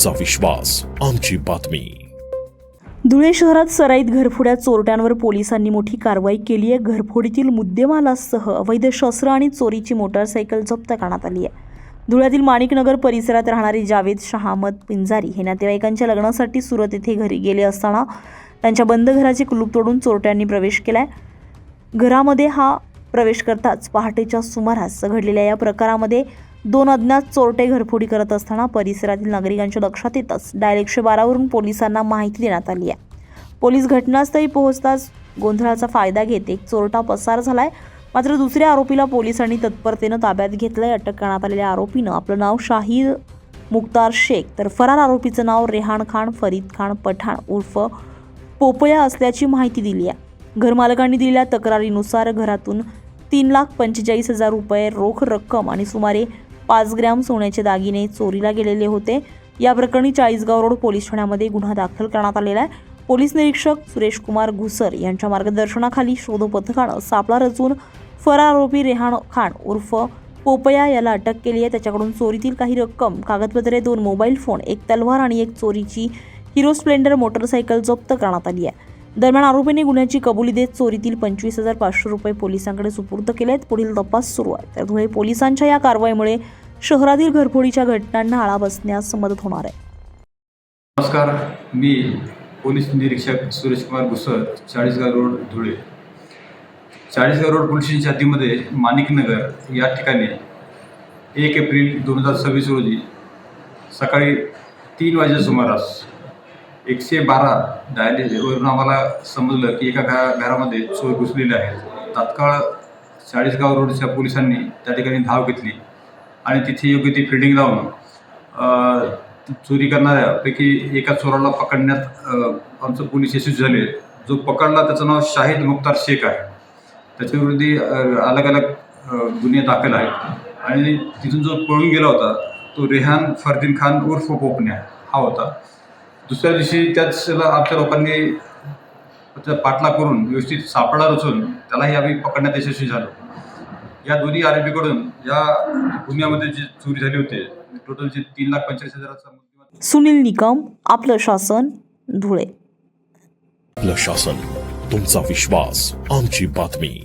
तुमचा विश्वास आमची बातमी। धुळे शहरात सराईत घरफोड्या चोरट्यांवर पोलिसांनी मोठी कारवाई केली आहे। घरफोडीतील मुद्देमालासह अवैध शस्त्र आणि चोरीची मोटारसायकल जप्त करण्यात आली आहे। धुळ्यातील माणिकनगर परिसरात राहणारे जावेद शहामद पिंजारी हे नातेवाईकांच्या लग्नासाठी सुरत येथे घरी गेले असताना त्यांच्या बंद घराचे कुलूप तोडून चोरट्यांनी प्रवेश केलाय। घरामध्ये हा प्रवेश करताच पहाटेच्या सुमारास घडलेल्या या प्रकारामध्ये 2 अज्ञात चोरटे घरफोडी करत असताना परिसरातील नागरिकांच्या लक्षात येताच डायल 112 वरून पोलिसांना माहिती देण्यात आली आहे। पोलीस घटनास्थळी पोहोचताच गोंधळाचा फायदा घेत एक चोरटा पसार झालाय। मात्र दुसऱ्या आरोपीला पोलिसांनी तत्परतेने ताब्यात घेतलंय। अटक करण्यात आलेल्या आरोपीनं आपलं नाव शाहीर मुख्तार शेख तर फरार आरोपीचं नाव रेहान खान फरीद खान पठाण उर्फ पोपया असल्याची माहिती दिली आहे। घरमालकांनी दिलेल्या तक्रारीनुसार घरातून 3,45,000 रुपये रोख रक्कम आणि सुमारे 5 ग्रॅम सोन्याचे दागिने चोरीला गेलेले होते। या प्रकरणी चाळीसगाव रोड पोलीस ठाण्यामध्ये गुन्हा दाखल करण्यात आलेला आहे। पोलीस निरीक्षक सुरेश कुमार घुसर यांच्या मार्गदर्शनाखाली शोध पथकानं सापळा रचून फरार आरोपी रेहान खान उर्फ पोपया याला अटक केली आहे। त्याच्याकडून चोरीतील काही रक्कम, कागदपत्रे, 2 मोबाईल फोन, एक तलवार आणि एक चोरीची हिरो स्प्लेंडर मोटरसायकल जप्त करण्यात आली आहे। दरम्यान आरोपीने गुन्ह्याची कबुली देत चोरीतील 25,500 रुपये पोलिसांकडे सुपूर्द केले आहेत। पुढील तपास सुरू आहे। तर धुळे पोलिसांच्या या कारवाईमुळे शहरातील घरफोडीच्या घटनांना आळा बसण्यास मदत होणार आहे। नमस्कार, मी पोलीस निरीक्षक Suresh Kumar Ghusar, Chalisgaon road Dhule. Chalisgaon road police स्टेशनच्या हद्दीमध्ये माणिकनगर या ठिकाणी 1 एप्रिल 2026 रोजी सकाळी 3 वाजेच्या सुमारास 112 डायलवरून आम्हाला समजलं की एका घरामध्ये चोर घुसलेले आहेत। तात्काळ चाळीसगाव रोडच्या पोलिसांनी त्या ठिकाणी धाव घेतली आणि तिथे योग्य ती फिल्डिंग लावून चोरी करणाऱ्यापैकी एका चोराला पकडण्यात आमचं पोलीस यशस्वी झाले। जो पकडला त्याचं नाव शाहीद मुख्तार शेख आहे। त्याच्याविरुद्ध अलग अलग गुन्हे दाखल आहेत आणि तिथून जो पळून गेला होता तो रेहान फरदीन खान उर्फ पोपण्या हा होता। दुसऱ्या दिवशी त्याच आमच्या लोकांनी पाठलाग करून व्यवस्थित सापळा रचून त्यालाही आम्ही पकडण्यात यशस्वी झालो। या दोन्ही आरोपीकडून या गुन्ह्यामध्ये जी चोरी झाली होती टोटल जे 3,45,000चा मुद्देमाल। सुनील निकम, आपलं शासन, धुळे। आपलं शासन, तुमचा विश्वास आमची बातमी।